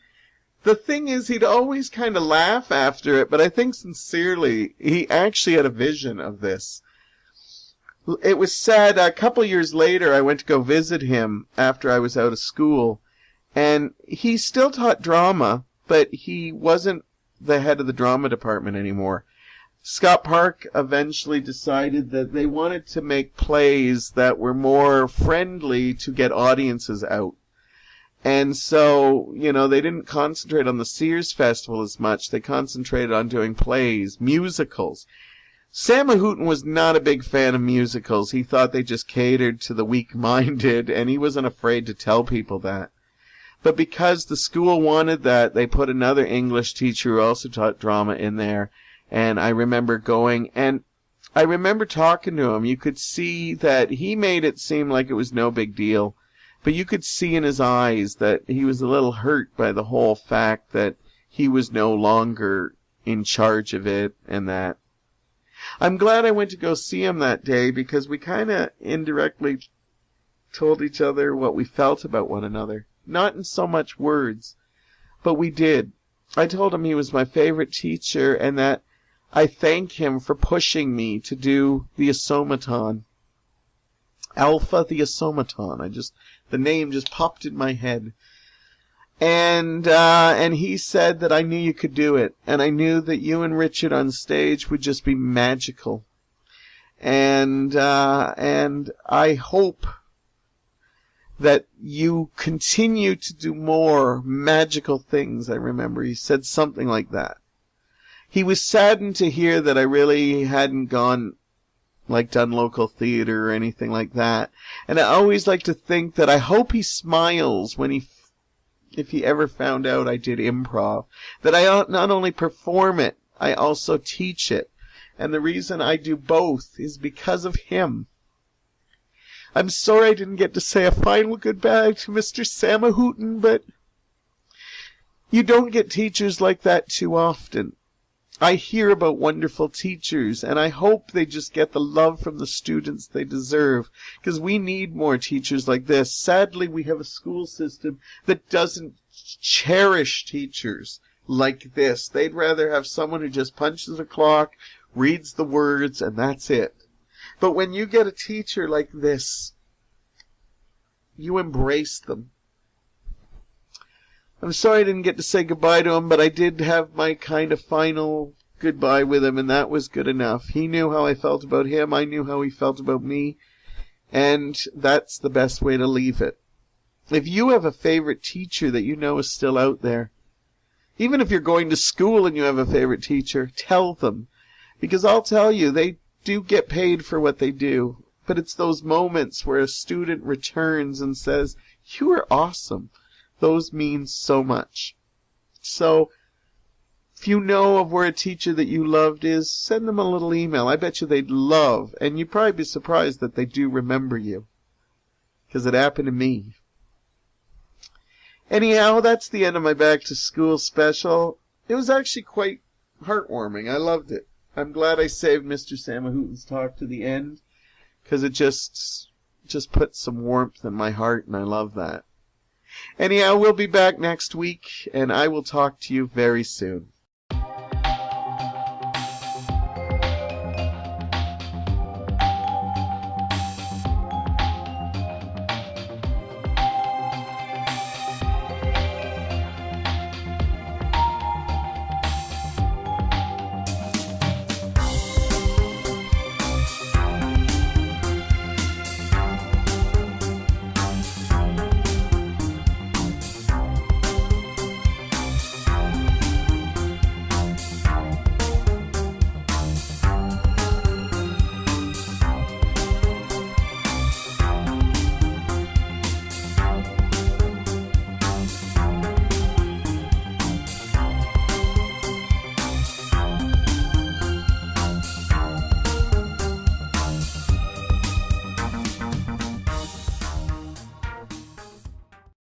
the thing is, he'd always kind of laugh after it, but I think sincerely, he actually had a vision of this. It was sad, a couple years later, I went to go visit him after I was out of school, and he still taught drama, but he wasn't the head of the drama department anymore. Scott Park eventually decided that they wanted to make plays that were more friendly to get audiences out. And so, they didn't concentrate on the Sears Festival as much. They concentrated on doing plays, musicals. Sam Mahooten was not a big fan of musicals. He thought they just catered to the weak-minded, and he wasn't afraid to tell people that. But because the school wanted that, they put another English teacher who also taught drama in there. And I remember going, and I remember talking to him. You could see that he made it seem like it was no big deal. But you could see in his eyes that he was a little hurt by the whole fact that he was no longer in charge of it and that. I'm glad I went to go see him that day because we kind of indirectly told each other what we felt about one another. Not in so much words, but we did. I told him he was my favorite teacher and that I thank him for pushing me to do the Asomaton. Alpha the Asomaton. The name just popped in my head. And he said that I knew you could do it. And I knew that you and Richard on stage would just be magical. And I hope that you continue to do more magical things. I remember he said something like that. He was saddened to hear that I really hadn't done local theater or anything like that. And I always like to think that I hope he smiles if he ever found out I did improv. That I not only perform it, I also teach it. And the reason I do both is because of him. I'm sorry I didn't get to say a final goodbye to Mr. Sam Mahooten, but you don't get teachers like that too often. I hear about wonderful teachers, and I hope they just get the love from the students they deserve, because we need more teachers like this. Sadly, we have a school system that doesn't cherish teachers like this. They'd rather have someone who just punches a clock, reads the words, and that's it. But when you get a teacher like this, you embrace them. I'm sorry I didn't get to say goodbye to him, but I did have my kind of final goodbye with him, and that was good enough. He knew how I felt about him. I knew how he felt about me. And that's the best way to leave it. If you have a favorite teacher that you know is still out there, even if you're going to school and you have a favorite teacher, tell them. Because I'll tell you, they do get paid for what they do. But it's those moments where a student returns and says, "You were awesome." Those mean so much. So, if you know of where a teacher that you loved is, send them a little email. I bet you they'd love, and you'd probably be surprised that they do remember you. Because it happened to me. Anyhow, that's the end of my Back to School special. It was actually quite heartwarming. I loved it. I'm glad I saved Mr. Sam Mahooten's talk to the end, because it just put some warmth in my heart, and I love that. Anyhow, we'll be back next week, and I will talk to you very soon.